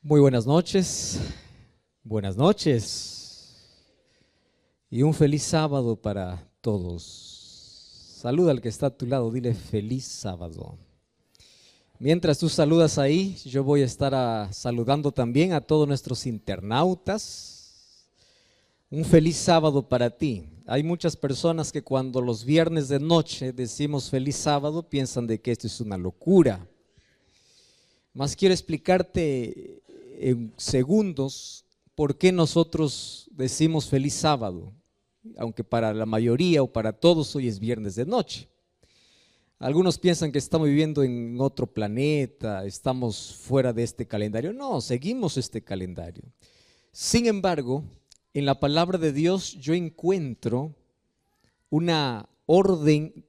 Muy buenas noches, y un feliz sábado para todos. Saluda al que está a tu lado, dile feliz sábado. Mientras tú saludas ahí, yo voy a estar saludando también a todos nuestros internautas. Un feliz sábado para ti. Hay muchas personas que cuando los viernes de noche decimos feliz sábado piensan de que esto es una locura. Mas quiero explicarte en segundos por qué nosotros decimos feliz sábado, aunque para la mayoría o para todos hoy es viernes de noche. Algunos piensan que estamos viviendo en otro planeta, estamos fuera de este calendario. No, seguimos este calendario. Sin embargo, en la palabra de Dios yo encuentro una orden,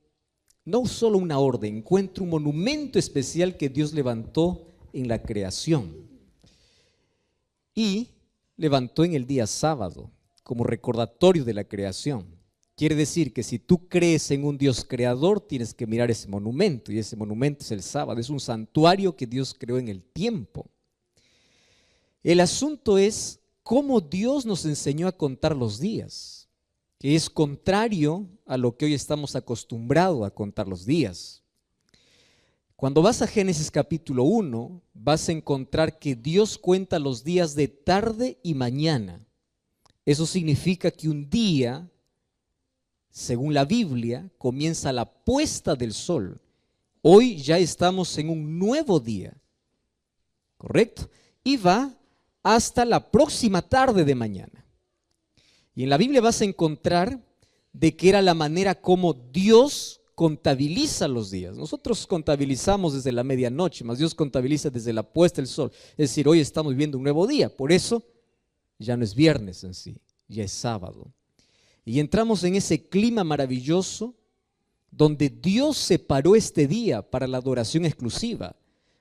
no solo una orden, encuentro un monumento especial que Dios levantó en la creación y levantó en el día sábado como recordatorio de la creación. Quiere decir que si tú crees en un Dios creador, tienes que mirar ese monumento, y ese monumento es el sábado, es un santuario que Dios creó en el tiempo. El asunto es cómo Dios nos enseñó a contar los días, que es contrario a lo que hoy estamos acostumbrados a contar los días. Cuando vas a Génesis capítulo 1, vas a encontrar que Dios cuenta los días de tarde y mañana. Eso significa que un día, según la Biblia, comienza a la puesta del sol. Hoy ya estamos en un nuevo día, ¿correcto? Y va hasta la próxima tarde de mañana. Y en la Biblia vas a encontrar de que era la manera como Dios contabiliza los días. Nosotros contabilizamos desde la medianoche, mas Dios contabiliza desde la puesta del sol. Es decir, hoy estamos viviendo un nuevo día, por eso ya no es viernes en sí, ya es sábado. Y entramos en ese clima maravilloso donde Dios separó este día para la adoración exclusiva.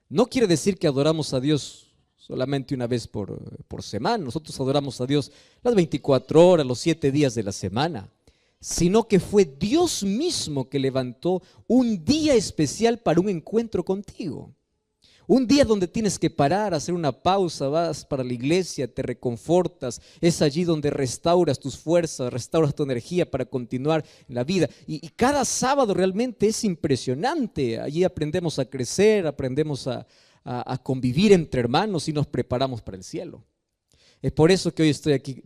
No quiere decir que adoramos a Dios solamente una vez por semana. Nosotros adoramos a Dios las 24 horas, los 7 días de la semana, sino que fue Dios mismo que levantó un día especial para un encuentro contigo. Un día donde tienes que parar, hacer una pausa, vas para la iglesia, te reconfortas, es allí donde restauras tus fuerzas, restauras tu energía para continuar en la vida. Y cada sábado realmente es impresionante. Allí aprendemos a crecer, aprendemos a convivir entre hermanos y nos preparamos para el cielo. Es por eso que hoy estoy aquí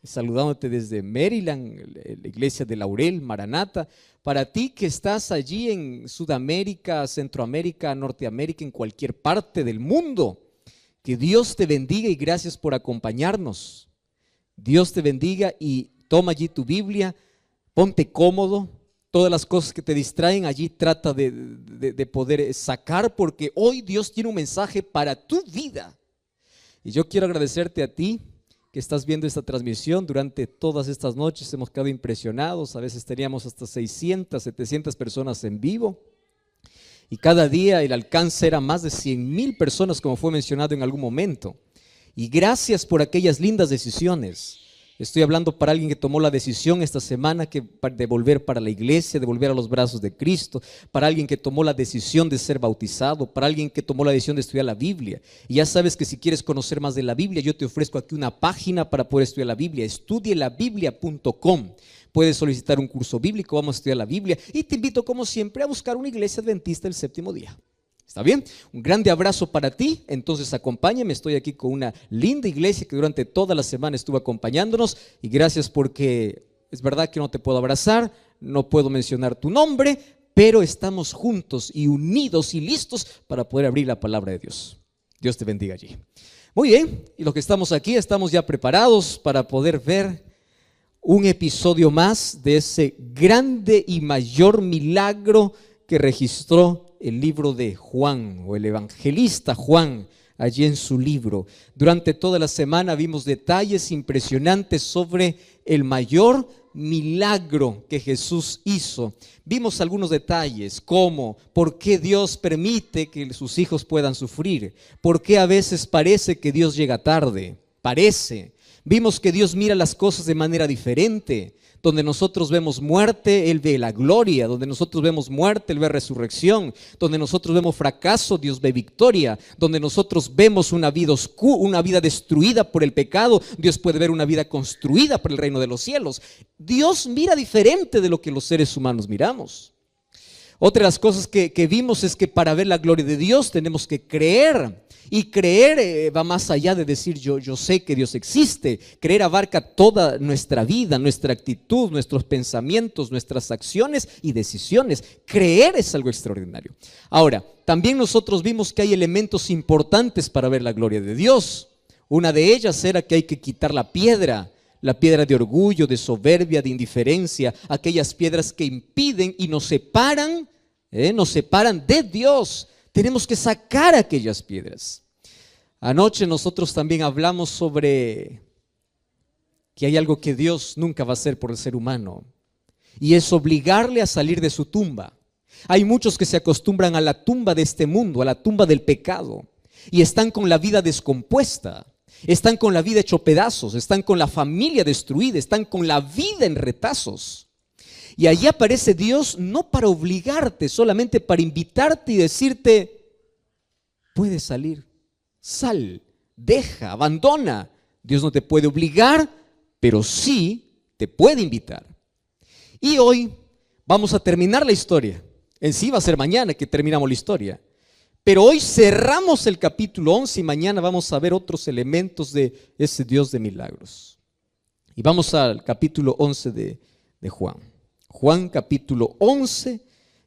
saludándote desde Maryland, la iglesia de Laurel, Maranata. Para ti que estás allí en Sudamérica, Centroamérica, Norteamérica, en cualquier parte del mundo, que Dios te bendiga y gracias por acompañarnos. Dios te bendiga y toma allí tu Biblia, ponte cómodo. Todas las cosas que te distraen allí trata de poder sacar, porque hoy Dios tiene un mensaje para tu vida. Y yo quiero agradecerte a ti que estás viendo esta transmisión. Durante todas estas noches hemos quedado impresionados. A veces teníamos hasta 600, 700 personas en vivo. Y cada día el alcance era más de 100,000 personas, como fue mencionado en algún momento. Y gracias por aquellas lindas decisiones. Estoy hablando para alguien que tomó la decisión esta semana de volver para la iglesia, de volver a los brazos de Cristo, para alguien que tomó la decisión de ser bautizado, para alguien que tomó la decisión de estudiar la Biblia. Y ya sabes que si quieres conocer más de la Biblia, yo te ofrezco aquí una página para poder estudiar la Biblia, estudielabiblia.com. Puedes solicitar un curso bíblico, vamos a estudiar la Biblia y te invito como siempre a buscar una iglesia adventista el séptimo día. ¿Está bien? Un grande abrazo para ti. Entonces acompáñame, estoy aquí con una linda iglesia que durante toda la semana estuvo acompañándonos y gracias porque es verdad que no te puedo abrazar, no puedo mencionar tu nombre, pero estamos juntos y unidos y listos para poder abrir la palabra de Dios. Dios te bendiga allí. Muy bien, y los que estamos aquí estamos ya preparados para poder ver un episodio más de ese grande y mayor milagro que registró el libro de Juan, o el evangelista Juan, allí en su libro. Durante toda la semana vimos detalles impresionantes sobre el mayor milagro que Jesús hizo. Vimos algunos detalles como por qué Dios permite que sus hijos puedan sufrir, por qué a veces parece que Dios llega tarde, parece. Vimos que Dios mira las cosas de manera diferente. Donde nosotros vemos muerte, Él ve la gloria. Donde nosotros vemos muerte, Él ve resurrección. Donde nosotros vemos fracaso, Dios ve victoria. Donde nosotros vemos una vida oscura, una vida destruida por el pecado, Dios puede ver una vida construida por el reino de los cielos. Dios mira diferente de lo que los seres humanos miramos. Otra de las cosas que vimos es que para ver la gloria de Dios tenemos que creer. Y creer va más allá de decir yo sé que Dios existe. Creer abarca toda nuestra vida, nuestra actitud, nuestros pensamientos, nuestras acciones y decisiones. Creer es algo extraordinario. Ahora, también nosotros vimos que hay elementos importantes para ver la gloria de Dios. Una de ellas era que hay que quitar la piedra de orgullo, de soberbia, de indiferencia, aquellas piedras que impiden y nos separan de Dios. Tenemos que sacar aquellas piedras. Anoche nosotros también hablamos sobre que hay algo que Dios nunca va a hacer por el ser humano, y es obligarle a salir de su tumba. Hay muchos que se acostumbran a la tumba de este mundo, a la tumba del pecado, y están con la vida descompuesta, están con la vida hecho pedazos, están con la familia destruida, están con la vida en retazos. Y allí aparece Dios no para obligarte, solamente para invitarte y decirte: puedes salir, sal, deja, abandona. Dios no te puede obligar, pero sí te puede invitar. Y hoy vamos a terminar la historia. En sí va a ser mañana que terminamos la historia, pero hoy cerramos el capítulo 11 y mañana vamos a ver otros elementos de ese Dios de milagros. Y vamos al capítulo 11 de Juan. Juan capítulo 11,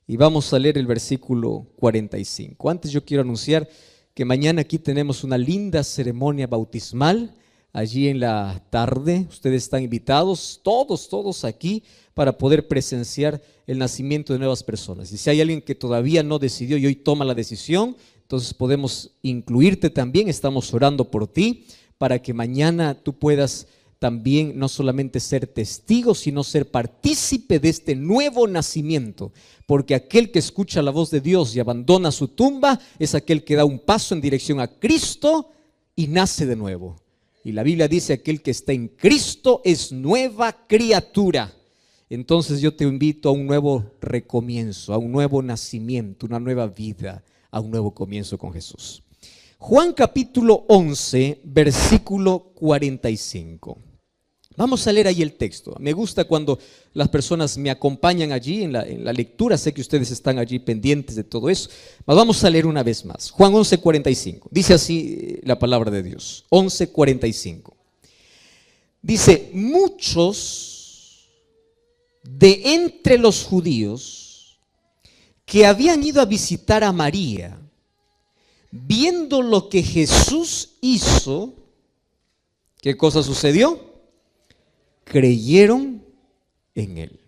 y vamos a leer el versículo 45. Antes yo quiero anunciar que mañana aquí tenemos una linda ceremonia bautismal. Allí en la tarde ustedes están invitados, todos aquí, para poder presenciar el nacimiento de nuevas personas. Y si hay alguien que todavía no decidió y hoy toma la decisión, entonces podemos incluirte también. Estamos orando por ti para que mañana tú puedas también no solamente ser testigo, sino ser partícipe de este nuevo nacimiento. Porque aquel que escucha la voz de Dios y abandona su tumba es aquel que da un paso en dirección a Cristo y nace de nuevo. Y la Biblia dice: aquel que está en Cristo es nueva criatura. Entonces yo te invito a un nuevo recomienzo, a un nuevo nacimiento, una nueva vida, a un nuevo comienzo con Jesús. Juan capítulo 11, versículo 45. Vamos a leer ahí el texto. Me gusta cuando las personas me acompañan allí en la lectura. Sé que ustedes están allí pendientes de todo eso. Mas vamos a leer una vez más. Juan 11, 45. Dice así la palabra de Dios. 11, 45. Dice: muchos de entre los judíos que habían ido a visitar a María, viendo lo que Jesús hizo, ¿qué cosa sucedió? Creyeron en Él.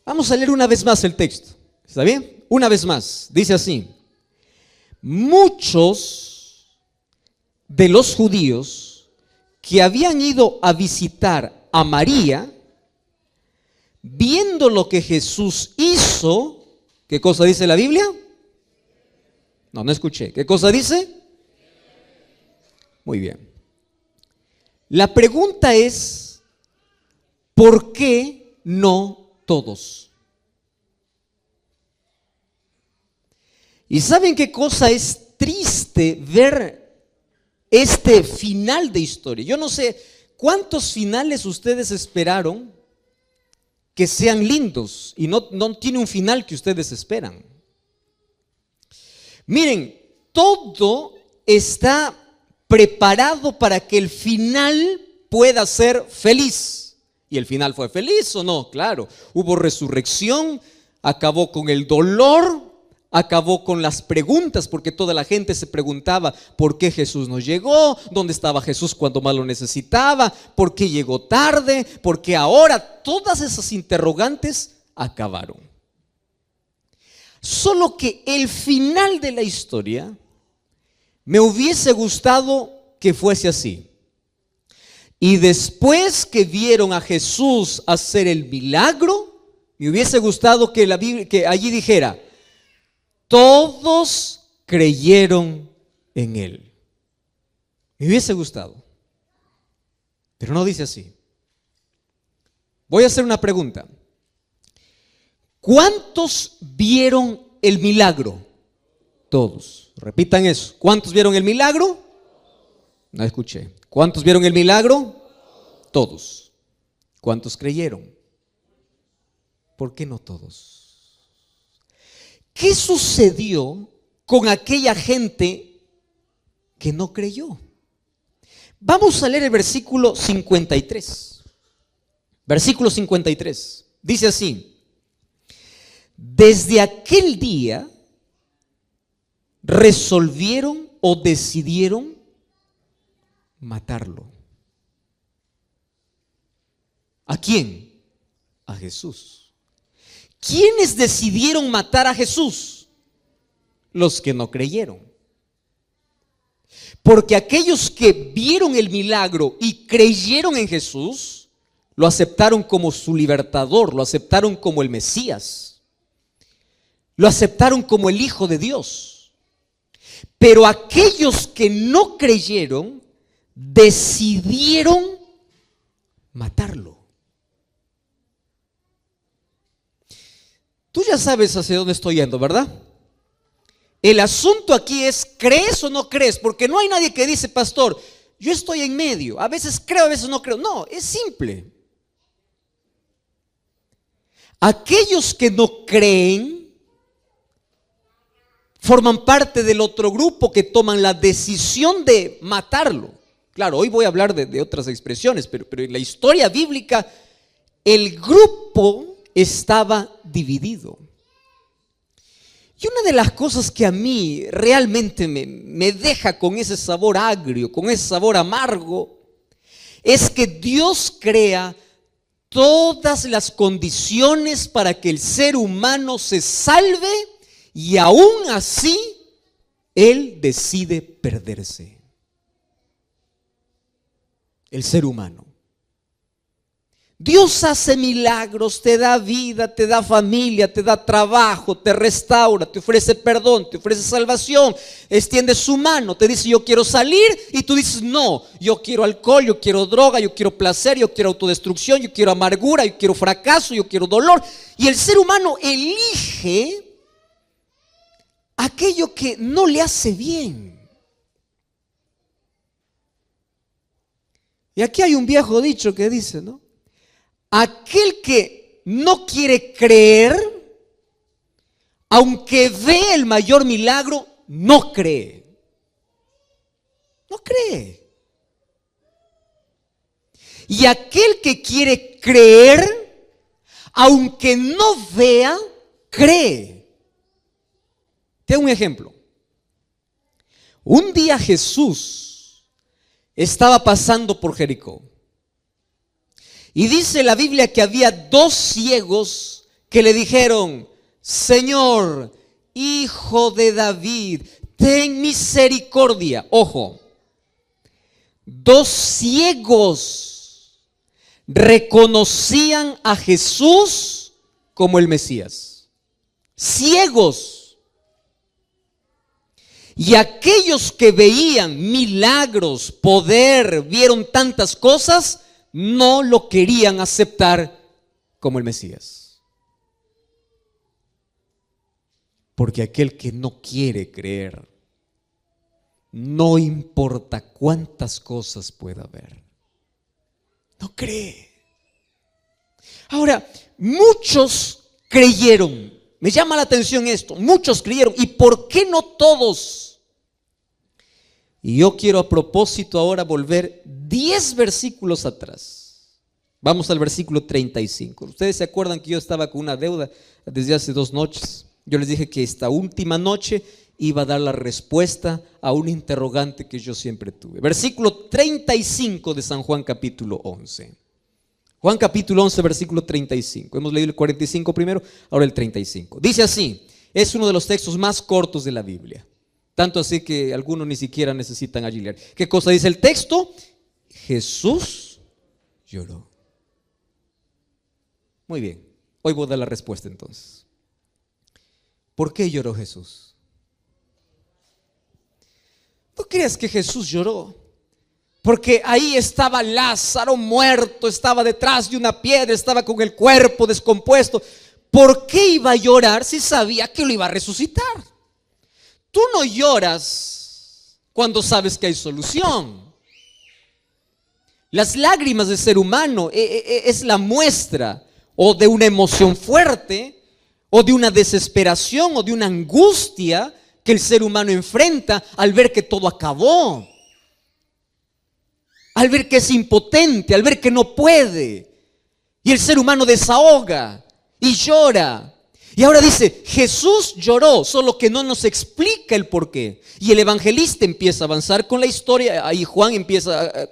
Vamos a leer una vez más el texto. ¿Está bien? Una vez más. Dice así: muchos de los judíos que habían ido a visitar a María, viendo lo que Jesús hizo, ¿qué cosa dice la Biblia? No escuché. ¿Qué cosa dice? Muy bien. La pregunta es: ¿por qué no todos? ¿Y saben qué cosa es triste ver este final de historia? Yo no sé cuántos finales ustedes esperaron que sean lindos y no tiene un final que ustedes esperan. Miren, todo está preparado para que el final pueda ser feliz. ¿Y el final fue feliz o no? Claro, hubo resurrección, acabó con el dolor, acabó con las preguntas, porque toda la gente se preguntaba: ¿por qué Jesús no llegó? ¿Dónde estaba Jesús cuando más lo necesitaba? ¿Por qué llegó tarde? ¿Por qué ahora? Todas esas interrogantes acabaron. Solo que el final de la historia me hubiese gustado que fuese así. Y después que vieron a Jesús hacer el milagro, me hubiese gustado que la Biblia, que allí dijera: todos creyeron en Él. Me hubiese gustado. Pero no dice así. Voy a hacer una pregunta. ¿Cuántos vieron el milagro? Todos. Repitan eso. ¿Cuántos vieron el milagro? No escuché. ¿Cuántos vieron el milagro? Todos. ¿Cuántos creyeron? ¿Por qué no todos? ¿Qué sucedió con aquella gente que no creyó? Vamos a leer el versículo 53. Versículo 53. Dice así: desde aquel día resolvieron o decidieron matarlo. ¿A quién? A Jesús. ¿Quiénes decidieron matar a Jesús? Los que no creyeron. Porque aquellos que vieron el milagro y creyeron en Jesús, lo aceptaron como su libertador, lo aceptaron como el Mesías, lo aceptaron como el Hijo de Dios. Pero aquellos que no creyeron decidieron matarlo. Tú ya sabes hacia dónde estoy yendo, ¿verdad? El asunto aquí es, ¿crees o no crees? Porque no hay nadie que dice, pastor, yo estoy en medio, a veces creo, a veces no creo. No, es simple. Aquellos que no creen forman parte del otro grupo que toman la decisión de matarlo. Claro, hoy voy a hablar de otras expresiones, pero en la historia bíblica el grupo estaba dividido. Y una de las cosas que a mí realmente me deja con ese sabor agrio, con ese sabor amargo, es que Dios crea todas las condiciones para que el ser humano se salve y aún así Él decide perderse. El ser humano. Dios hace milagros, te da vida, te da familia, te da trabajo, te restaura, te ofrece perdón, te ofrece salvación, extiende su mano, te dice yo quiero salir y tú dices no, yo quiero alcohol, yo quiero droga, yo quiero placer, yo quiero autodestrucción, yo quiero amargura, yo quiero fracaso, yo quiero dolor. Y el ser humano elige aquello que no le hace bien. Y aquí hay un viejo dicho que dice, ¿no? Aquel que no quiere creer, aunque ve el mayor milagro, no cree. No cree. Y aquel que quiere creer, aunque no vea, cree. Te doy un ejemplo. Un día Jesús estaba pasando por Jericó. Y dice la Biblia que había dos ciegos que le dijeron, Señor, Hijo de David, ten misericordia. Ojo, dos ciegos reconocían a Jesús como el Mesías. Ciegos. Y aquellos que veían milagros, poder, vieron tantas cosas, no lo querían aceptar como el Mesías. Porque aquel que no quiere creer, no importa cuántas cosas pueda haber, no cree. Ahora, muchos creyeron. Me llama la atención esto. Muchos creyeron. ¿Y por qué no todos? Y yo quiero a propósito ahora volver 10 versículos atrás. Vamos al versículo 35. Ustedes se acuerdan que yo estaba con una deuda desde hace 2 noches. Yo les dije que esta última noche iba a dar la respuesta a un interrogante que yo siempre tuve. Versículo 35 de San Juan capítulo 11. Juan capítulo 11, versículo 35. Hemos leído el 45 primero, ahora el 35. Dice así, es uno de los textos más cortos de la Biblia. Tanto así que algunos ni siquiera necesitan allí leer. ¿Qué cosa dice el texto? Jesús lloró. Muy bien, hoy voy a dar la respuesta entonces. ¿Por qué lloró Jesús? No creas que Jesús lloró Porque ahí estaba Lázaro muerto, estaba detrás de una piedra, estaba con el cuerpo descompuesto. ¿Por qué iba a llorar si sabía que lo iba a resucitar? Tú no lloras cuando sabes que hay solución. Las lágrimas del ser humano es la muestra o de una emoción fuerte, o de una desesperación, o de una angustia que el ser humano enfrenta al ver que todo acabó, al ver que es impotente, al ver que no puede. Y el ser humano desahoga y llora. Y ahora dice, Jesús lloró, solo que no nos explica el por qué. Y el evangelista empieza a avanzar con la historia. Ahí Juan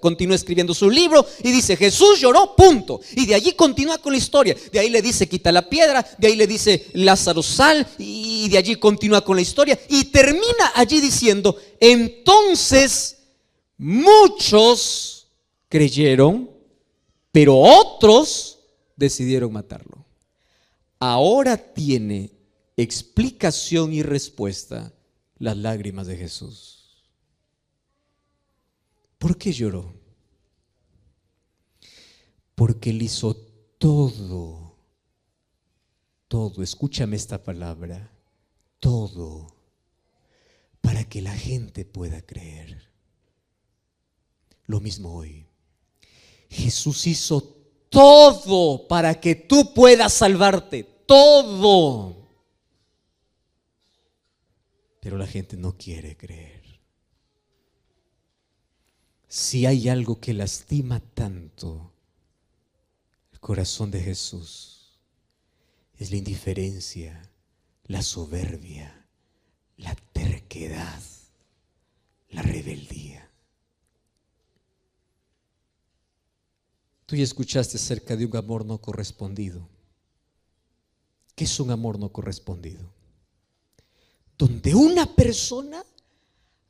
continúa escribiendo su libro y dice, Jesús lloró, punto. Y de allí continúa con la historia. De ahí le dice, quita la piedra. De ahí le dice, Lázaro, sal. Y de allí continúa con la historia. Y termina allí diciendo, entonces muchos creyeron, pero otros decidieron matarlo. Ahora tiene explicación y respuesta las lágrimas de Jesús. ¿Por qué lloró? Porque él hizo todo, escúchame esta palabra, todo, para que la gente pueda creer. Lo mismo hoy. Jesús hizo todo para que tú puedas salvarte, todo. Pero la gente no quiere creer. Si hay algo que lastima tanto el corazón de Jesús, es la indiferencia, la soberbia, la terquedad, la rebeldía. Tú ya escuchaste acerca de un amor no correspondido. ¿Qué es un amor no correspondido? Donde una persona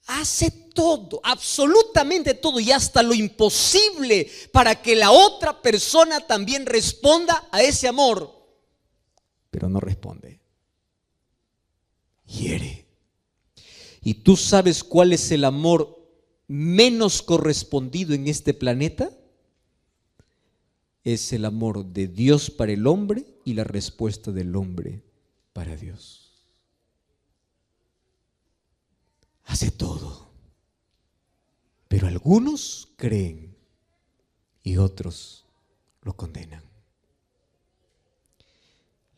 hace todo, absolutamente todo, y hasta lo imposible para que la otra persona también responda a ese amor, pero no responde. Hiere. ¿Y tú sabes cuál es el amor menos correspondido en este planeta? Es el amor de Dios para el hombre y la respuesta del hombre para Dios. Hace todo, pero algunos creen y otros lo condenan.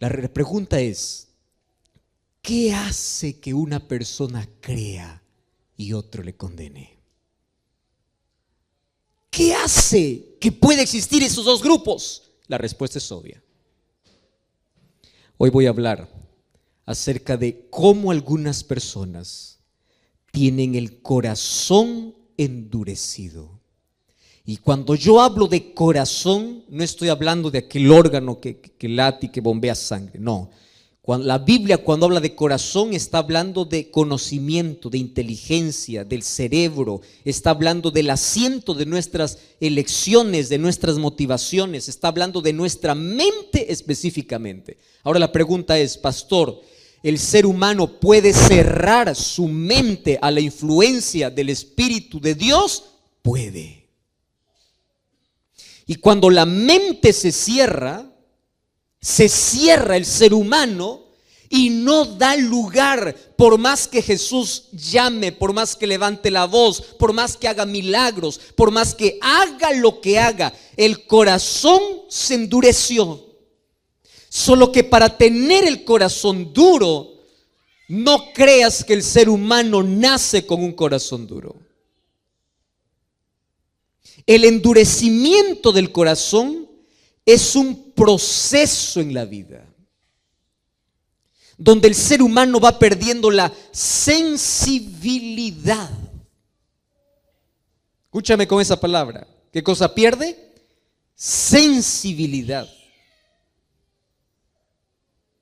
La pregunta es, ¿qué hace que una persona crea y otro le condene? ¿Qué hace que pueda existir esos dos grupos? La respuesta es obvia. Hoy voy a hablar acerca de cómo algunas personas tienen el corazón endurecido. Y cuando yo hablo de corazón, no estoy hablando de aquel órgano que late y que bombea sangre, no. La Biblia, cuando habla de corazón, está hablando de conocimiento, de inteligencia, del cerebro, está hablando del asiento de nuestras elecciones, de nuestras motivaciones, está hablando de nuestra mente específicamente. Ahora la pregunta es, pastor, ¿el ser humano puede cerrar su mente a la influencia del Espíritu de Dios? Puede. Y cuando la mente se cierra el ser humano y no da lugar, por más que Jesús llame, por más que levante la voz, por más que haga milagros, por más que haga lo que haga, el corazón se endureció. Solo que para tener el corazón duro, no creas que el ser humano nace con un corazón duro. El endurecimiento del corazón es un proceso en la vida, donde el ser humano va perdiendo la sensibilidad. Escúchame con esa palabra. ¿Qué cosa pierde? Sensibilidad.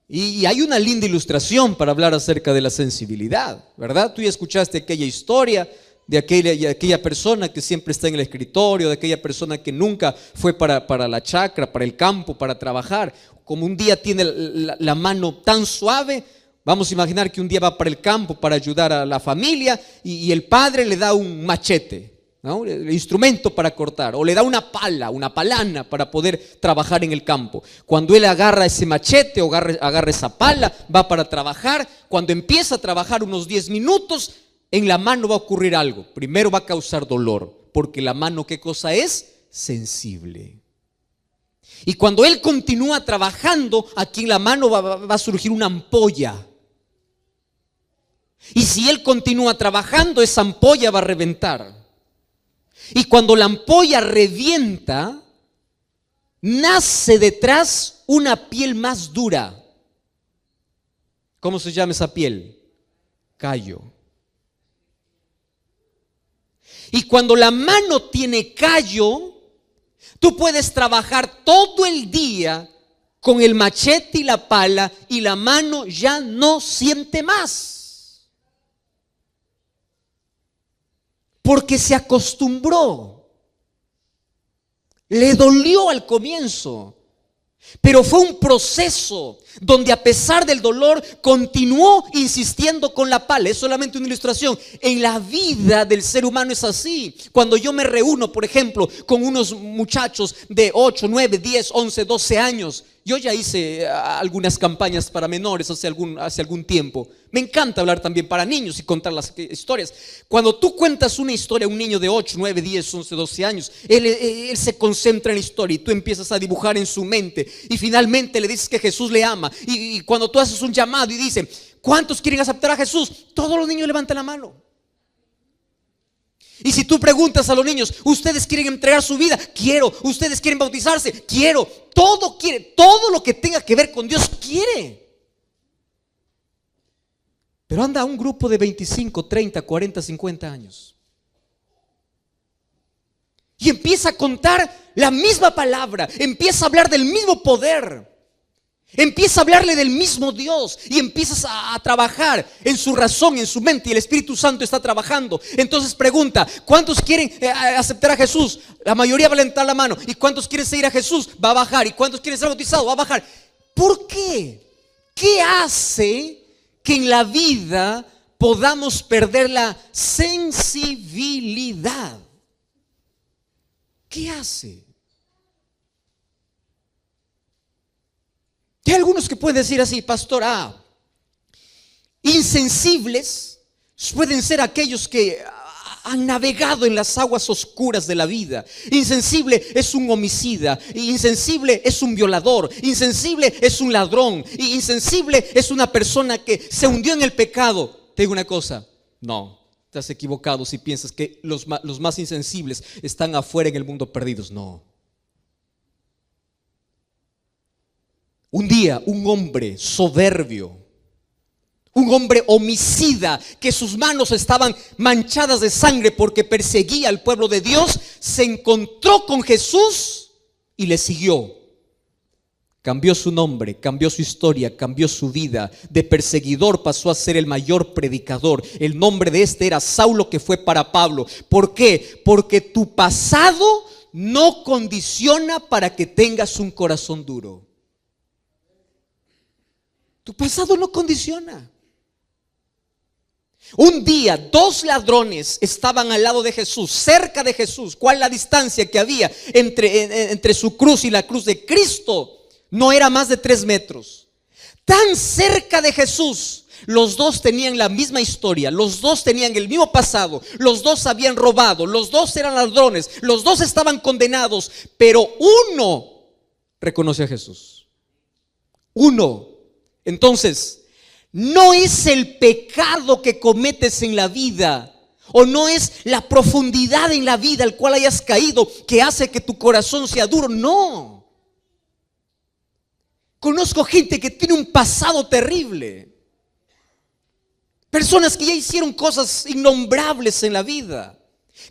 Y hay una linda ilustración para hablar acerca de la sensibilidad, ¿verdad? Tú ya escuchaste aquella historia de aquella persona que siempre está en el escritorio, de aquella persona que nunca fue para la chacra, para el campo, para trabajar. Como un día tiene la mano tan suave, vamos a imaginar que un día va para el campo para ayudar a la familia y el padre le da un machete ¿no? El instrumento para cortar, o le da una pala, una palana para poder trabajar en el campo. Cuando él agarra ese machete o agarra esa pala, va para trabajar. Cuando empieza a trabajar unos 10 minutos, en la mano va a ocurrir algo. Primero va a causar dolor, porque la mano, ¿qué cosa es? Sensible. Y cuando él continúa trabajando, aquí en la mano va a surgir una ampolla. Y si él continúa trabajando, esa ampolla va a reventar. Y cuando la ampolla revienta, nace detrás una piel más dura. ¿Cómo se llama esa piel? Callo. Y cuando la mano tiene callo, tú puedes trabajar todo el día con el machete y la pala y la mano ya no siente más. Porque se acostumbró. Le dolió al comienzo, pero fue un proceso donde a pesar del dolor continuó insistiendo con la pala. Es solamente una ilustración. En la vida del ser humano es así. Cuando yo me reúno, por ejemplo, con unos muchachos de 8, 9, 10, 11, 12 años. Yo ya hice algunas campañas para menores hace algún tiempo. Me encanta hablar también para niños y contar las historias. Cuando tú cuentas una historia a un niño de 8, 9, 10, 11, 12 años, él se concentra en la historia y tú empiezas a dibujar en su mente. Y finalmente le dices que Jesús le ama. Y cuando tú haces un llamado y dicen, ¿cuántos quieren aceptar a Jesús? Todos los niños levantan la mano. Y si tú preguntas a los niños, ¿ustedes quieren entregar su vida? Quiero. ¿Ustedes quieren bautizarse? Quiero. Todo quiere, todo lo que tenga que ver con Dios quiere. Pero anda un grupo de 25, 30, 40, 50 años y empieza a contar la misma palabra, empieza a hablar del mismo poder, empieza a hablarle del mismo Dios y empiezas a trabajar en su razón, en su mente, y el Espíritu Santo está trabajando. Entonces pregunta, ¿cuántos quieren aceptar a Jesús? La mayoría va a levantar la mano. ¿Y cuántos quieren seguir a Jesús? Va a bajar. ¿Y cuántos quieren ser bautizados? Va a bajar. ¿Por qué? ¿Qué hace que en la vida podamos perder la sensibilidad? ¿Qué hace? Hay algunos que pueden decir así, pastor, insensibles pueden ser aquellos que han navegado en las aguas oscuras de la vida. Insensible es un homicida, insensible es un violador, insensible es un ladrón, insensible es una persona que se hundió en el pecado. Te digo una cosa, no, estás equivocado si piensas que los más insensibles están afuera en el mundo perdidos. No. Un día un hombre soberbio, un hombre homicida, que sus manos estaban manchadas de sangre porque perseguía al pueblo de Dios, se encontró con Jesús y le siguió. Cambió su nombre, cambió su historia, cambió su vida. De perseguidor pasó a ser el mayor predicador. El nombre de este era Saulo, que fue para Pablo. ¿Por qué? Porque tu pasado no condiciona para que tengas un corazón duro. Tu pasado no condiciona. Un día 2 ladrones estaban al lado de Jesús, cerca de Jesús. ¿Cuál es la distancia que había entre su cruz y la cruz de Cristo? No era más de 3 metros. Tan cerca de Jesús. Los dos tenían la misma historia, los dos tenían el mismo pasado, los dos habían robado, los dos eran ladrones, los dos estaban condenados, pero uno reconoce a Jesús. Uno. Entonces, no es el pecado que cometes en la vida, o no es la profundidad en la vida al cual hayas caído que hace que tu corazón sea duro. No. Conozco gente que tiene un pasado terrible, personas que ya hicieron cosas innombrables en la vida,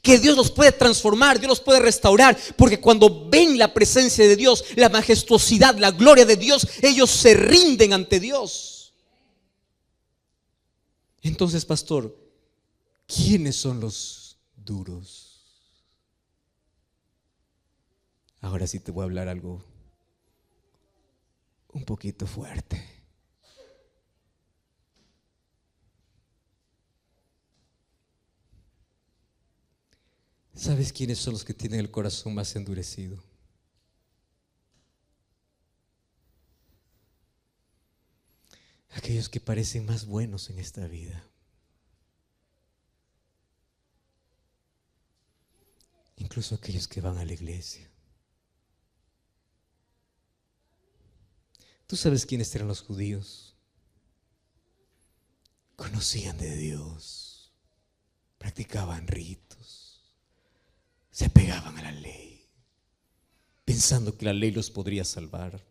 que Dios los puede transformar, Dios los puede restaurar, porque cuando ven la presencia de Dios, la majestuosidad, la gloria de Dios, ellos se rinden ante Dios. Entonces, pastor, ¿quiénes son los duros? Ahora sí te voy a hablar algo un poquito fuerte. ¿Sabes quiénes son los que tienen el corazón más endurecido? Aquellos que parecen más buenos en esta vida. Incluso aquellos que van a la iglesia. ¿Tú sabes quiénes eran los judíos? Conocían de Dios, practicaban ritos, se apegaban a la ley, pensando que la ley los podría salvar.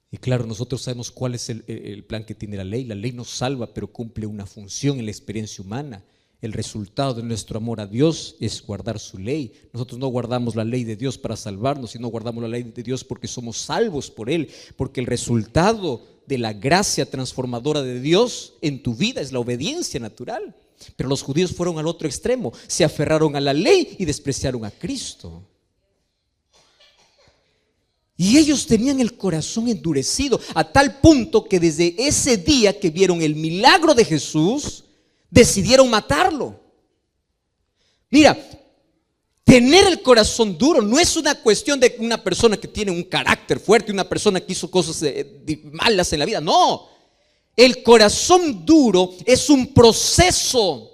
Y claro, nosotros sabemos cuál es el plan que tiene la ley. La ley nos salva, pero cumple una función en la experiencia humana. El resultado de nuestro amor a Dios es guardar su ley. Nosotros no guardamos la ley de Dios para salvarnos, sino guardamos la ley de Dios porque somos salvos por Él, porque el resultado de la gracia transformadora de Dios en tu vida es la obediencia natural. Pero los judíos fueron al otro extremo, se aferraron a la ley y despreciaron a Cristo. Y ellos tenían el corazón endurecido a tal punto que desde ese día que vieron el milagro de Jesús, decidieron matarlo. Mira, tener el corazón duro no es una cuestión de una persona que tiene un carácter fuerte, una persona que hizo cosas malas en la vida. No, el corazón duro es un proceso.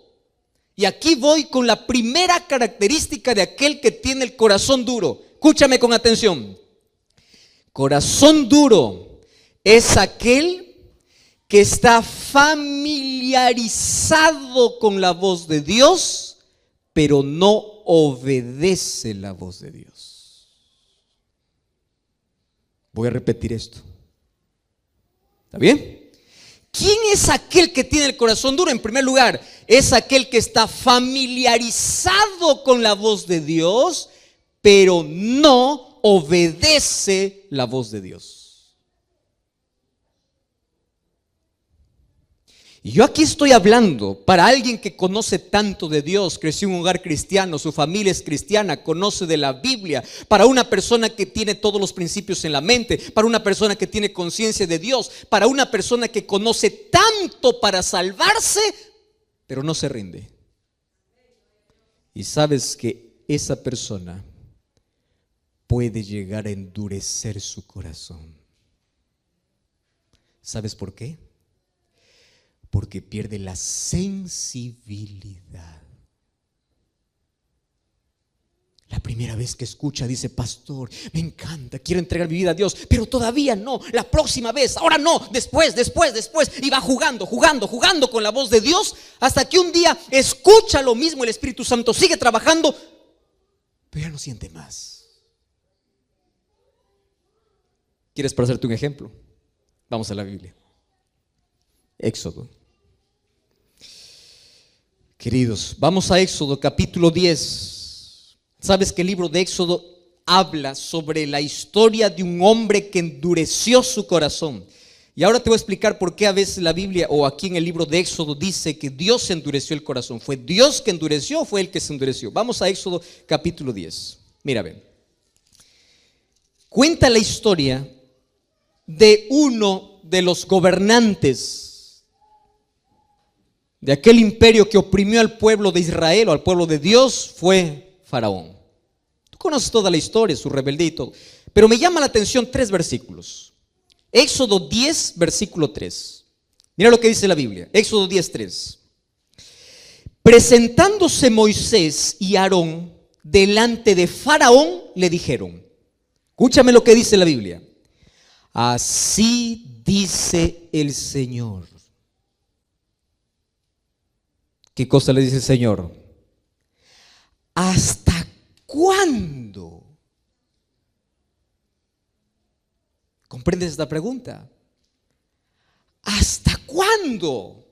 Y aquí voy con la primera característica de aquel que tiene el corazón duro. Escúchame con atención. Corazón duro es aquel que está familiarizado con la voz de Dios, pero no obedece la voz de Dios. Voy a repetir esto. ¿Está bien? ¿Quién es aquel que tiene el corazón duro? En primer lugar, es aquel que está familiarizado con la voz de Dios, pero no obedece la voz de Dios. Y yo aquí estoy hablando para alguien que conoce tanto de Dios, creció en un hogar cristiano, su familia es cristiana, conoce de la Biblia, para una persona que tiene todos los principios en la mente, para una persona que tiene conciencia de Dios, para una persona que conoce tanto para salvarse, pero no se rinde. Y sabes que esa persona puede llegar a endurecer su corazón. ¿Sabes por qué? Porque pierde la sensibilidad. La primera vez que escucha dice: pastor, me encanta, quiero entregar mi vida a Dios, pero todavía no, la próxima vez, ahora no, después, y va jugando con la voz de Dios, hasta que un día escucha lo mismo, el Espíritu Santo sigue trabajando, pero ya no siente más. ¿Quieres para hacerte un ejemplo? Vamos a la Biblia. Éxodo. Queridos, vamos a Éxodo capítulo 10. ¿Sabes que el libro de Éxodo habla sobre la historia de un hombre que endureció su corazón? Y ahora te voy a explicar por qué a veces la Biblia o aquí en el libro de Éxodo dice que Dios endureció el corazón. ¿Fue Dios que endureció o fue Él que se endureció? Vamos a Éxodo capítulo 10. Mira, ven. Cuenta la historia de uno de los gobernantes de aquel imperio que oprimió al pueblo de Israel o al pueblo de Dios, fue Faraón. Tú conoces toda la historia, su rebeldía y todo, pero me llama la atención 3 versículos. Éxodo 10, versículo 3. Mira lo que dice la Biblia. Éxodo 10, 3. Presentándose Moisés y Aarón delante de Faraón, le dijeron, escúchame lo que dice la Biblia: así dice el Señor. ¿Qué cosa le dice el Señor? ¿Hasta cuándo? ¿Comprendes esta pregunta? ¿Hasta cuándo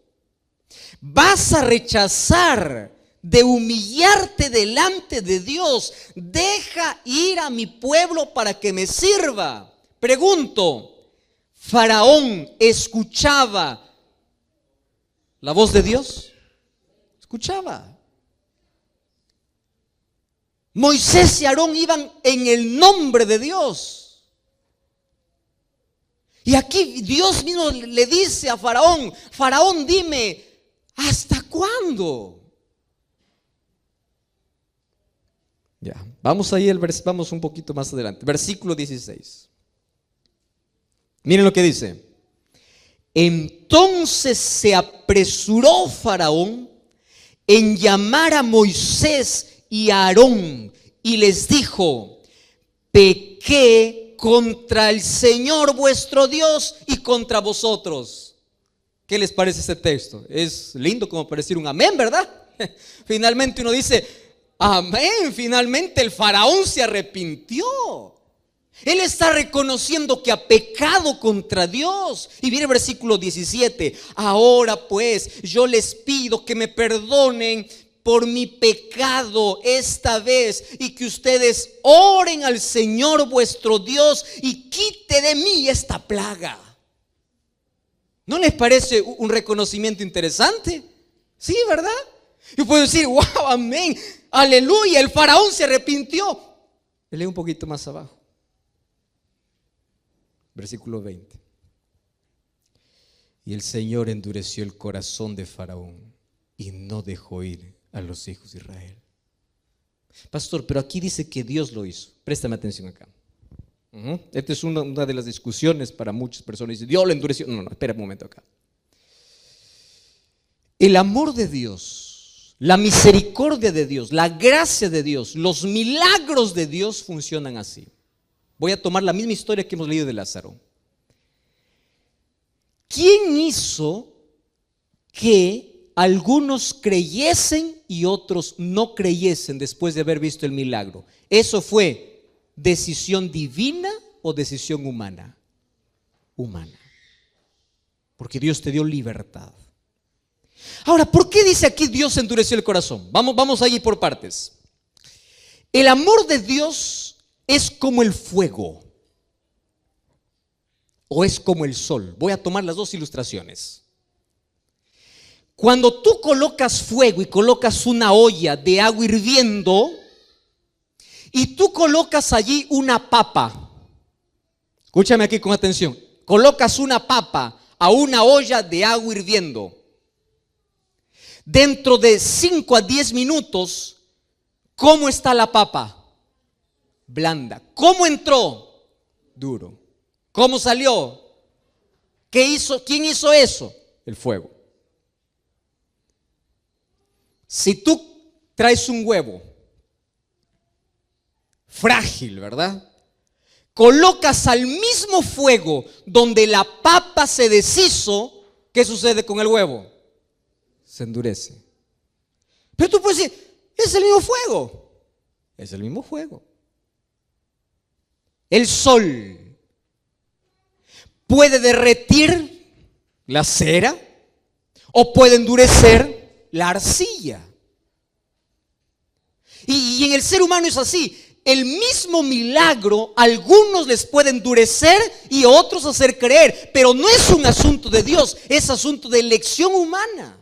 vas a rechazar de humillarte delante de Dios? Deja ir a mi pueblo para que me sirva. Pregunto, ¿Faraón escuchaba la voz de Dios? Escuchaba. Moisés y Aarón iban en el nombre de Dios. Y aquí Dios mismo le dice a Faraón: Faraón, dime, ¿hasta cuándo? Ya, vamos vamos un poquito más adelante. Versículo 16. Miren lo que dice. Entonces se apresuró Faraón en llamar a Moisés y a Aarón y les dijo: pequé contra el Señor vuestro Dios y contra vosotros. ¿Qué les parece este texto? Es lindo como para decir un amén, ¿verdad? Finalmente uno dice amén, finalmente el faraón se arrepintió. Él está reconociendo que ha pecado contra Dios. Y viene el versículo 17. Ahora pues yo les pido que me perdonen por mi pecado esta vez, y que ustedes oren al Señor vuestro Dios y quite de mí esta plaga. ¿No les parece un reconocimiento interesante? Sí, ¿verdad? Yo puedo decir, wow, amén, aleluya, el faraón se arrepintió. Lee un poquito más abajo. Versículo 20. Y el Señor endureció el corazón de Faraón y no dejó ir a los hijos de Israel. Pastor, pero aquí dice que Dios lo hizo. Préstame atención acá. Esta es una de las discusiones para muchas personas. Dice, Dios lo endureció. No, espera un momento acá. El amor de Dios, la misericordia de Dios, la gracia de Dios, los milagros de Dios funcionan así. Voy a tomar la misma historia que hemos leído de Lázaro. ¿Quién hizo que algunos creyesen y otros no creyesen después de haber visto el milagro? ¿Eso fue decisión divina o decisión humana? Humana. Porque Dios te dio libertad. Ahora, ¿por qué dice aquí Dios endureció el corazón? Vamos a ir por partes. El amor de Dios es como el fuego o es como el sol. Voy a tomar las dos ilustraciones. Cuando tú colocas fuego y colocas una olla de agua hirviendo y tú colocas allí una papa, escúchame aquí con atención, colocas una papa a una olla de agua hirviendo, dentro de 5 a 10 minutos, ¿cómo está la papa? Blanda. ¿Cómo entró? Duro. ¿Cómo salió? ¿Qué hizo? ¿Quién hizo eso? El fuego. Si tú traes un huevo frágil, ¿verdad? Colocas al mismo fuego donde la papa se deshizo, ¿qué sucede con el huevo? Se endurece. Pero tú puedes decir, es el mismo fuego. Es el mismo fuego. El sol puede derretir la cera o puede endurecer la arcilla. Y en el ser humano es así. El mismo milagro, algunos les puede endurecer y a otros hacer creer. Pero no es un asunto de Dios, es asunto de elección humana.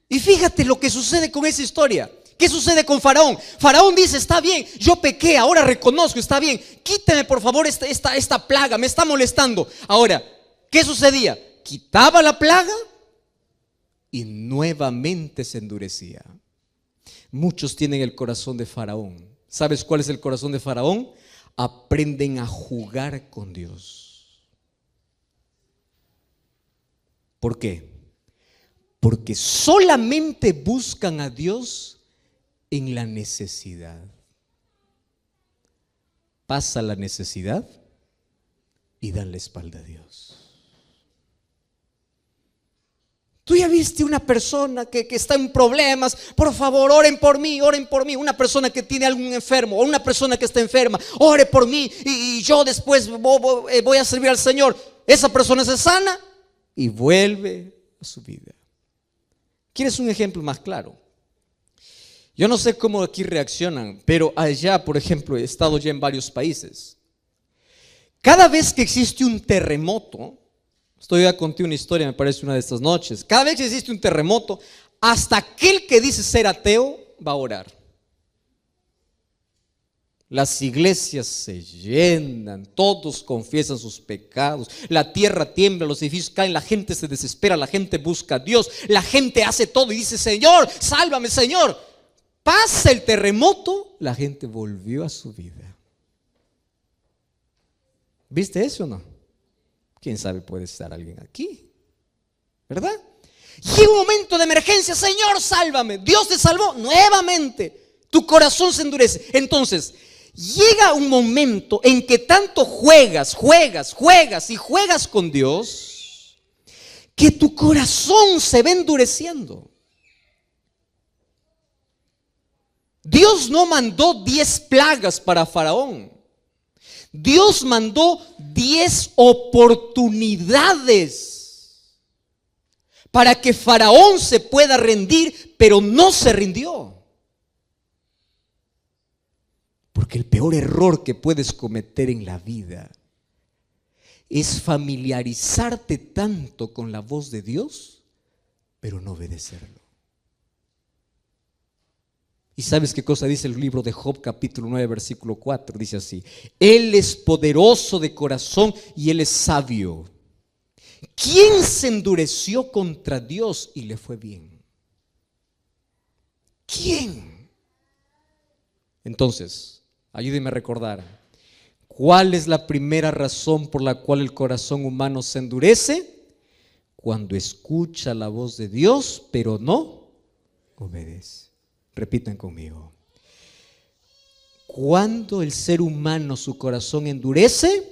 Y fíjate lo que sucede con esa historia. ¿Qué sucede con Faraón? Faraón dice, está bien, yo pequé, ahora reconozco, está bien, quíteme por favor esta plaga, me está molestando. Ahora, ¿qué sucedía? Quitaba la plaga y nuevamente se endurecía. Muchos tienen el corazón de Faraón. ¿Sabes cuál es el corazón de Faraón? Aprenden a jugar con Dios. ¿Por qué? Porque solamente buscan a Dios en la necesidad. Pasa la necesidad y dan la espalda a Dios. Tú ya viste una persona que está en problemas, por favor, oren por mí, oren por mí. Una persona que tiene algún enfermo o una persona que está enferma, ore por mí y yo después voy a servir al Señor. Esa persona se sana y vuelve a su vida. ¿Quieres un ejemplo más claro? Yo no sé cómo aquí reaccionan, pero allá, por ejemplo, he estado ya en varios países. Cada vez que existe un terremoto, estoy a contar una historia, me parece una de estas noches. Cada vez que existe un terremoto, hasta aquel que dice ser ateo va a orar. Las iglesias se llenan, todos confiesan sus pecados, la tierra tiembla, los edificios caen, la gente se desespera, la gente busca a Dios, la gente hace todo y dice: Señor, sálvame, Señor. Pasa el terremoto, la gente volvió a su vida. ¿Viste eso o no? ¿Quién sabe? Puede estar alguien aquí, ¿verdad? Llega un momento de emergencia: Señor, sálvame. Dios te salvó nuevamente, tu corazón se endurece. Entonces llega un momento en que tanto juegas con Dios, que tu corazón se va endureciendo. Dios no mandó 10 plagas para Faraón. Dios mandó 10 oportunidades para que Faraón se pueda rendir, pero no se rindió. Porque el peor error que puedes cometer en la vida es familiarizarte tanto con la voz de Dios, pero no obedecerlo. ¿Y sabes qué cosa dice el libro de Job, capítulo 9, versículo 4? Dice así: Él es poderoso de corazón y Él es sabio. ¿Quién se endureció contra Dios y le fue bien? ¿Quién? Entonces, ayúdeme a recordar, ¿cuál es la primera razón por la cual el corazón humano se endurece? Cuando escucha la voz de Dios, pero no obedece. Repitan conmigo. ¿Cuándo el ser humano su corazón endurece?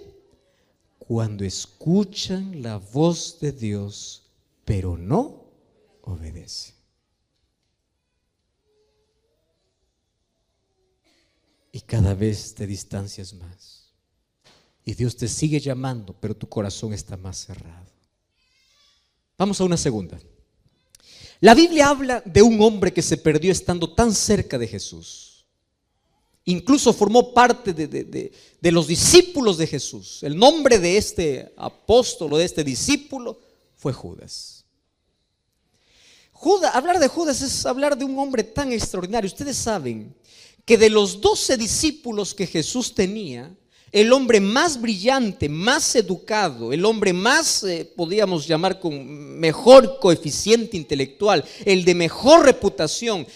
Cuando escuchan la voz de Dios, pero no obedece. Y cada vez te distancias más. Y Dios te sigue llamando, pero tu corazón está más cerrado. Vamos a una segunda. La Biblia habla de un hombre que se perdió estando tan cerca de Jesús. Incluso formó parte de los discípulos de Jesús. El nombre de este apóstol o de este discípulo fue Judas. Hablar de Judas es hablar de un hombre tan extraordinario. Ustedes saben que de los 12 discípulos que Jesús tenía, el hombre más brillante, más educado, el hombre más, podríamos llamar con mejor coeficiente intelectual, el de mejor reputación,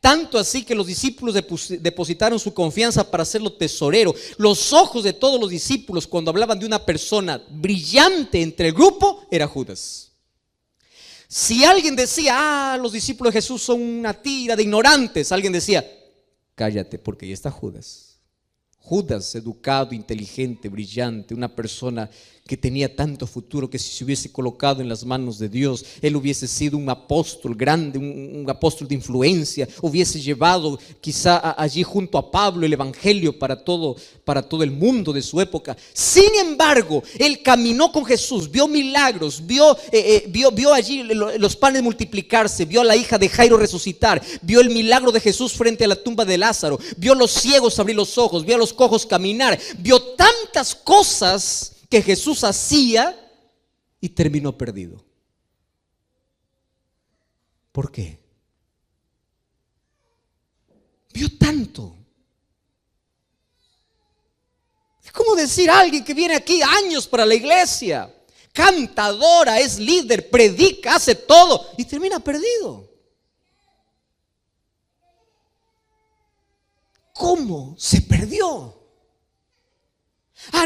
tanto así que los discípulos depositaron su confianza para hacerlo tesorero. Los ojos de todos los discípulos cuando hablaban de una persona brillante entre el grupo era Judas. Si alguien decía: los discípulos de Jesús son una tira de ignorantes, alguien decía: cállate, porque ahí está Judas. Judas, educado, inteligente, brillante, una persona que tenía tanto futuro, que si se hubiese colocado en las manos de Dios, él hubiese sido un apóstol grande, un apóstol de influencia, hubiese llevado quizá allí junto a Pablo el evangelio para todo el mundo de su época. Sin embargo, él caminó con Jesús, vio milagros, vio allí los panes multiplicarse, vio a la hija de Jairo resucitar, vio el milagro de Jesús frente a la tumba de Lázaro, vio a los ciegos abrir los ojos, vio a los cojos caminar, vio tantas cosas que Jesús hacía y terminó perdido. ¿Por qué? Vio tanto. Es como decir a alguien que viene aquí años para la iglesia, cantadora, es líder, predica, hace todo y termina perdido. ¿Cómo se perdió?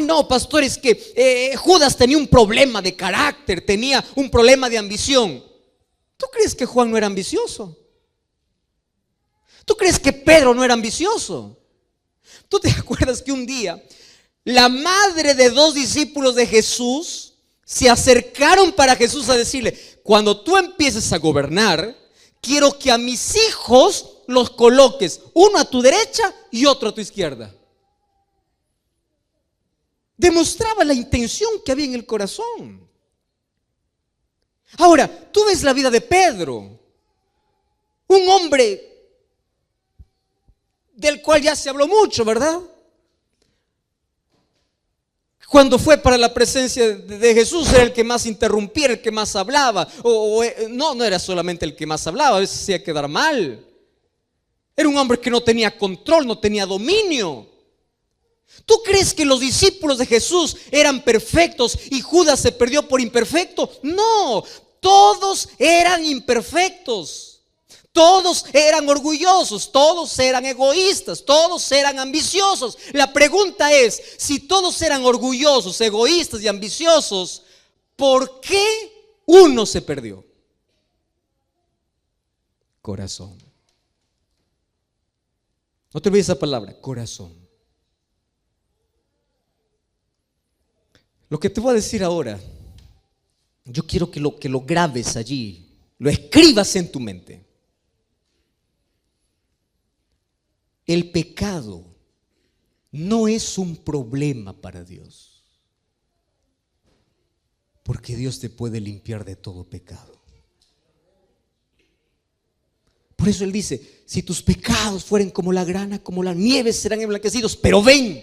No, pastor, es que Judas tenía un problema de carácter, tenía un problema de ambición. ¿Tú crees que Juan no era ambicioso? ¿Tú crees que Pedro no era ambicioso? ¿Tú te acuerdas que un día la madre de 2 discípulos de Jesús se acercaron para Jesús a decirle: cuando tú empieces a gobernar, quiero que a mis hijos los coloques, uno a tu derecha y otro a tu izquierda? Demostraba la intención que había en el corazón. Ahora, tú ves la vida de Pedro, un hombre del cual ya se habló mucho, ¿verdad? Cuando fue para la presencia de Jesús era el que más interrumpía, el que más hablaba. No era solamente el que más hablaba, a veces hacía quedar mal. Era un hombre que no tenía control, no tenía dominio. ¿Tú crees que los discípulos de Jesús eran perfectos y Judas se perdió por imperfecto? No, todos eran imperfectos. Todos eran orgullosos, todos eran egoístas, todos eran ambiciosos. La pregunta es, si todos eran orgullosos, egoístas y ambiciosos, ¿por qué uno se perdió? Corazón. No te olvides esa palabra, corazón. Lo que te voy a decir ahora, yo quiero que lo grabes allí, lo escribas en tu mente. El pecado no es un problema para Dios, porque Dios te puede limpiar de todo pecado. Por eso Él dice, si tus pecados fueren como la grana, como la nieve, serán emblanquecidos, pero ven.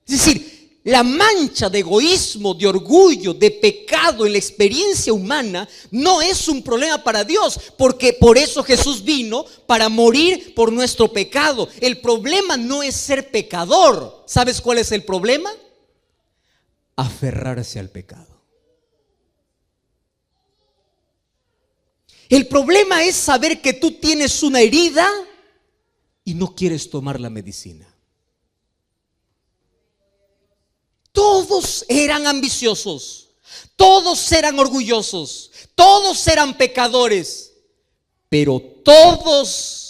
Es decir, la mancha de egoísmo, de orgullo, de pecado en la experiencia humana no es un problema para Dios, porque por eso Jesús vino, para morir por nuestro pecado. El problema no es ser pecador. ¿Sabes cuál es el problema? Aferrarse al pecado. El problema es saber que tú tienes una herida y no quieres tomar la medicina. Todos eran ambiciosos, todos eran orgullosos, todos eran pecadores, pero todos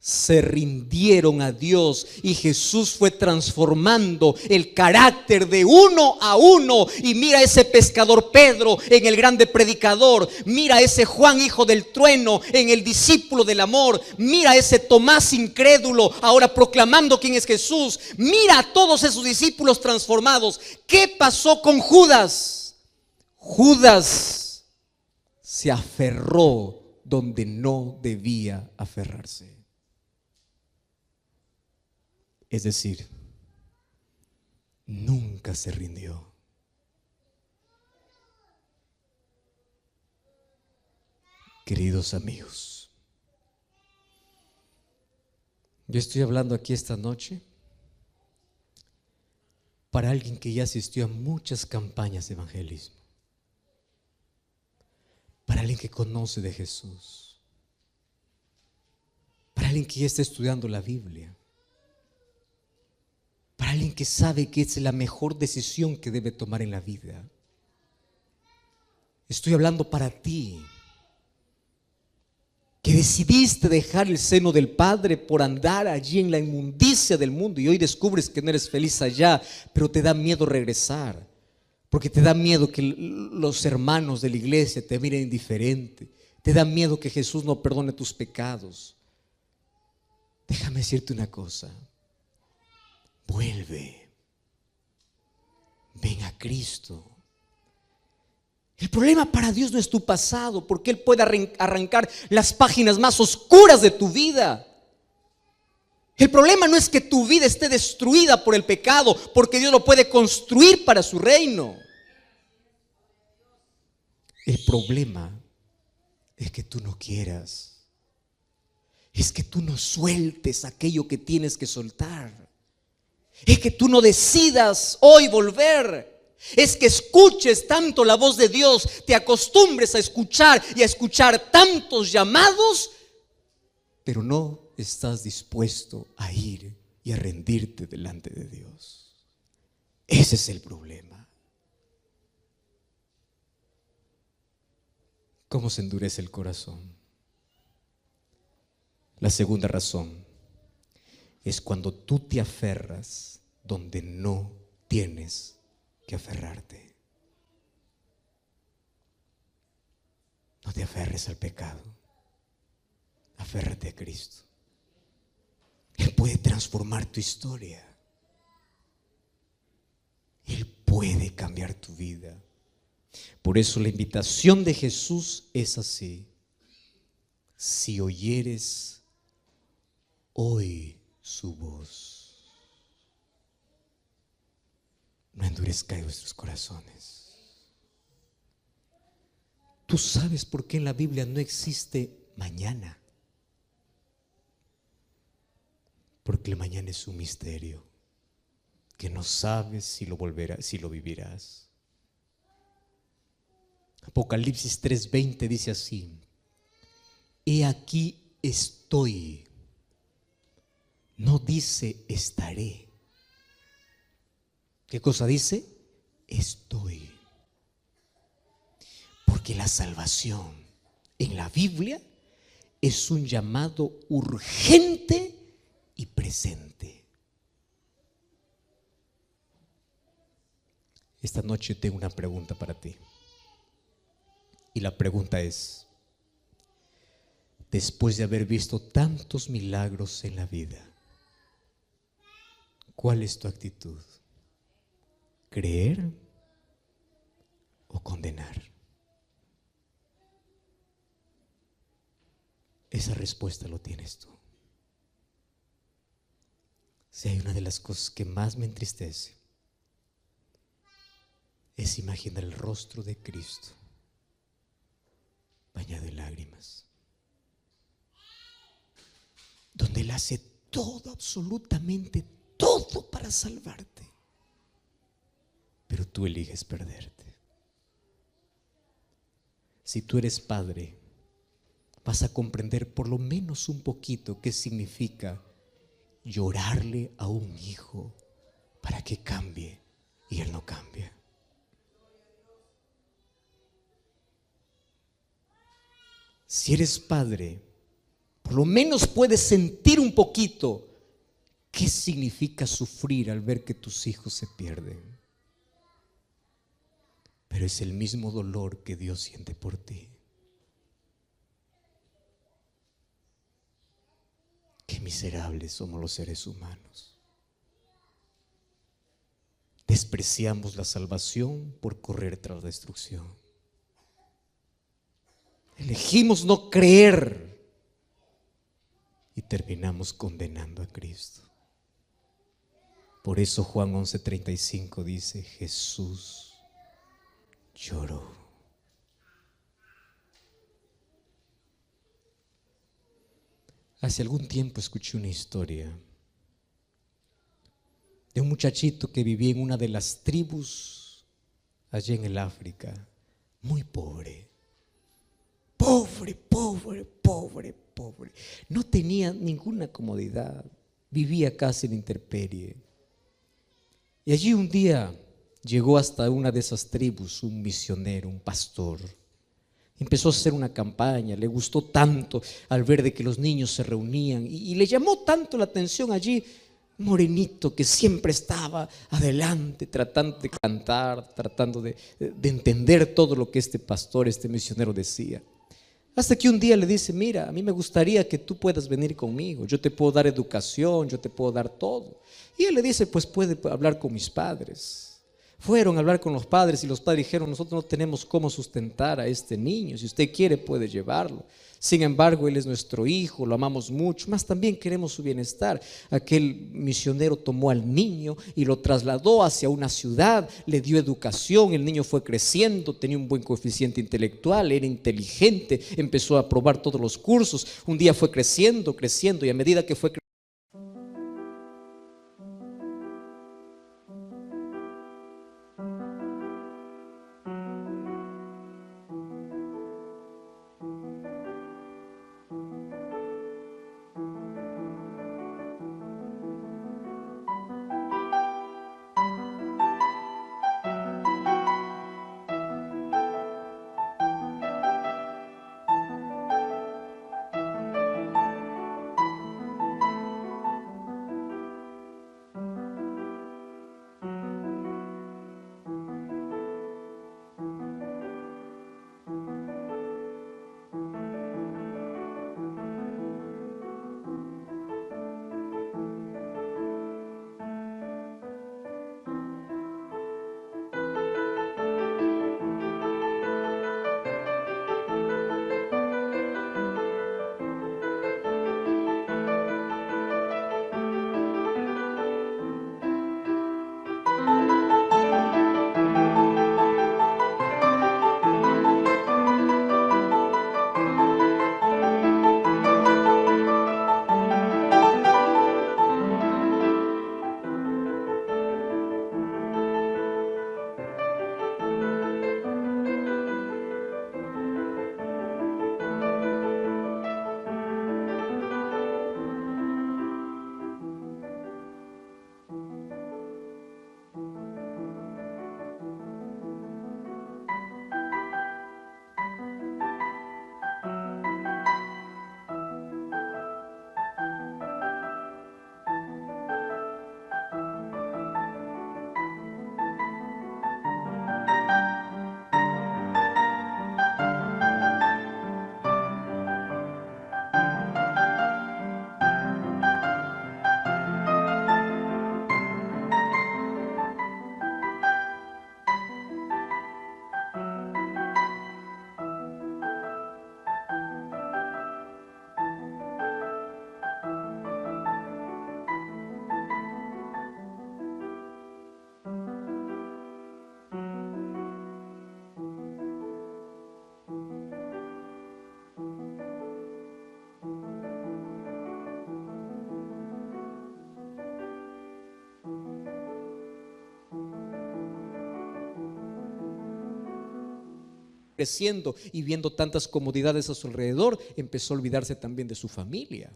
se rindieron a Dios y Jesús fue transformando el carácter de uno a uno. Y mira ese pescador Pedro en el grande predicador, mira ese Juan hijo del trueno en el discípulo del amor, mira ese Tomás incrédulo ahora proclamando quién es Jesús, mira a todos esos discípulos transformados. ¿Qué pasó con Judas? Judas se aferró donde no debía aferrarse. Es decir, nunca se rindió. Queridos amigos, yo estoy hablando aquí esta noche para alguien que ya asistió a muchas campañas de evangelismo, para alguien que conoce de Jesús, para alguien que ya está estudiando la Biblia, para alguien que sabe que es la mejor decisión que debe tomar en la vida. Estoy hablando para ti, que decidiste dejar el seno del Padre por andar allí en la inmundicia del mundo y hoy descubres que no eres feliz allá, pero te da miedo regresar, porque te da miedo que los hermanos de la iglesia te miren indiferente, te da miedo que Jesús no perdone tus pecados. Déjame decirte una cosa. Vuelve, ven a Cristo. El problema para Dios no es tu pasado, porque Él puede arrancar las páginas más oscuras de tu vida. El problema no es que tu vida esté destruida por el pecado, porque Dios lo puede construir para su reino. El problema es que tú no quieras, es que tú no sueltes aquello que tienes que soltar. Es que tú no decidas hoy volver. Es que escuches tanto la voz de Dios, te acostumbres a escuchar y a escuchar tantos llamados, pero no estás dispuesto a ir y a rendirte delante de Dios. Ese es el problema. ¿Cómo se endurece el corazón? La segunda razón es cuando tú te aferras donde no tienes que aferrarte. No te aferres al pecado, aférrate a Cristo. Él puede transformar tu historia. Él puede cambiar tu vida. Por eso la invitación de Jesús es así: si oyeres hoy su voz, no endurezcáis vuestros corazones. ¿Tú sabes por qué en la Biblia no existe mañana? Porque el mañana es un misterio. que no sabes si lo volverás, si lo vivirás. Apocalipsis 3:20 dice así: he aquí estoy. No dice estaré. ¿Qué cosa dice? Estoy. Porque la salvación en la Biblia es un llamado urgente y presente. Esta noche tengo una pregunta para ti. Y la pregunta es: después de haber visto tantos milagros en la vida, ¿cuál es tu actitud? ¿Creer o condenar? Esa respuesta lo tienes tú. Si hay una de las cosas que más me entristece, es imaginar el rostro de Cristo bañado en lágrimas, donde Él hace todo, absolutamente todo para salvarte, pero tú eliges perderte. Si tú eres padre, vas a comprender por lo menos un poquito qué significa llorarle a un hijo para que cambie y él no cambia. Si eres padre, por lo menos puedes sentir un poquito qué significa sufrir al ver que tus hijos se pierden. Pero es el mismo dolor que Dios siente por ti. Qué miserables somos los seres humanos. Despreciamos la salvación por correr tras la destrucción. Elegimos no creer y terminamos condenando a Cristo. Por eso Juan 11:35 dice: Jesús lloró. Hace algún tiempo escuché una historia de un muchachito que vivía en una de las tribus allá en el África, muy pobre. Pobre, pobre, pobre, pobre. No tenía ninguna comodidad, vivía casi en la intemperie. Y allí un día llegó hasta una de esas tribus un misionero, un pastor. Empezó a hacer una campaña, le gustó tanto al ver de que los niños se reunían y le llamó tanto la atención allí un morenito que siempre estaba adelante tratando de cantar, tratando de entender todo lo que este pastor, este misionero decía. Hasta que un día le dice: mira, a mí me gustaría que tú puedas venir conmigo, yo te puedo dar educación, yo te puedo dar todo. Y él le dice: pues puede hablar con mis padres. Fueron a hablar con los padres y los padres dijeron: nosotros no tenemos cómo sustentar a este niño, si usted quiere puede llevarlo. Sin embargo, él es nuestro hijo, lo amamos mucho, más también queremos su bienestar. Aquel misionero tomó al niño y lo trasladó hacia una ciudad, le dio educación, el niño fue creciendo, tenía un buen coeficiente intelectual, era inteligente, empezó a aprobar todos los cursos. Un día fue creciendo, creciendo, y a medida que fue creciendo, creciendo y viendo tantas comodidades a su alrededor, empezó a olvidarse también de su familia.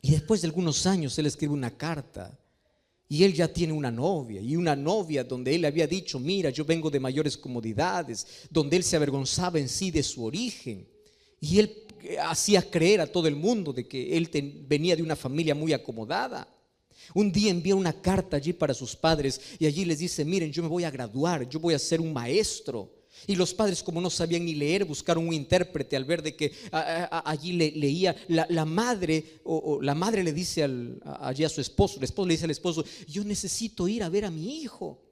Y después de algunos años él escribe una carta y él ya tiene una novia, y una novia donde él le había dicho: mira, yo vengo de mayores comodidades, donde él se avergonzaba en sí de su origen. Y él hacía creer a todo el mundo de que él venía de una familia muy acomodada. Un día envía una carta allí para sus padres y allí les dice: miren, yo me voy a graduar, yo voy a ser un maestro. Y los padres, como no sabían ni leer, buscaron un intérprete al ver de que allí leía la madre, o la madre le dice allí a su esposo, el esposo le dice al esposo: yo necesito ir a ver a mi hijo,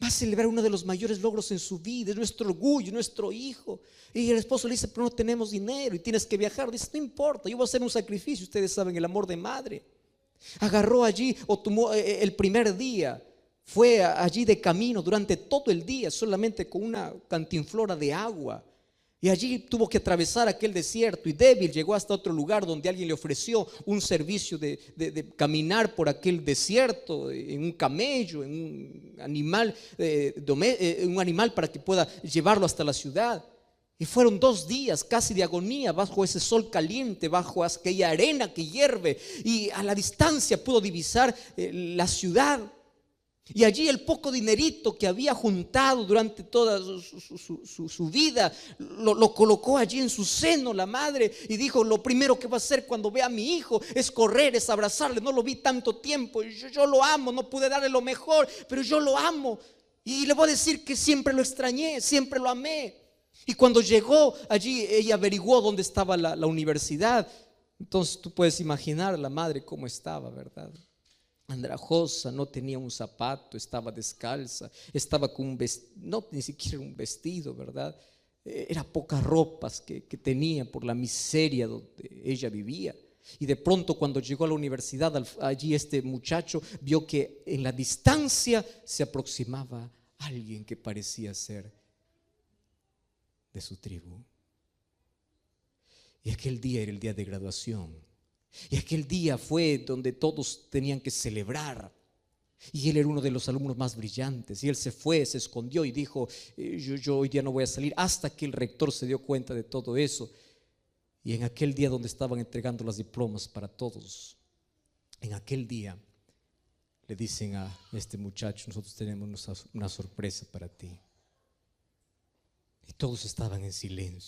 va a celebrar uno de los mayores logros en su vida, es nuestro orgullo, nuestro hijo. Y el esposo le dice: pero no tenemos dinero y tienes que viajar. Dice: no importa, yo voy a hacer un sacrificio. Ustedes saben el amor de madre. Agarró allí, o tomó el primer día, fue allí de camino durante todo el día, solamente con una cantinflora de agua. Y allí tuvo que atravesar aquel desierto, y débil llegó hasta otro lugar donde alguien le ofreció un servicio de caminar por aquel desierto en un camello, en un animal, un animal para que pueda llevarlo hasta la ciudad. Y fueron 2 días casi de agonía bajo ese sol caliente, bajo aquella arena que hierve, y a la distancia pudo divisar la ciudad. Y allí el poco dinerito que había juntado durante toda su vida lo colocó allí en su seno la madre, y dijo: lo primero que va a hacer cuando vea a mi hijo es correr, es abrazarle. No lo vi tanto tiempo, yo lo amo, no pude darle lo mejor, pero yo lo amo. Y le voy a decir que siempre lo extrañé, siempre lo amé. Y cuando llegó allí, ella averiguó dónde estaba la universidad. Entonces tú puedes imaginar a la madre cómo estaba, ¿verdad? Andrajosa, no tenía un zapato, estaba descalza, estaba con un vestido, no, ni siquiera un vestido, ¿verdad? Era pocas ropas que tenía por la miseria donde ella vivía. Y de pronto, cuando llegó a la universidad, allí este muchacho vio que en la distancia se aproximaba alguien que parecía ser de su tribu. Y aquel día era el día de graduación. Y aquel día fue donde todos tenían que celebrar. Y él era uno de los alumnos más brillantes. Y él se fue, se escondió y dijo: yo hoy día no voy a salir. Hasta que el rector se dio cuenta de todo eso. Y en aquel día donde estaban entregando los diplomas para todos, en aquel día le dicen a este muchacho: nosotros tenemos una sorpresa para ti. Y todos estaban en silencio.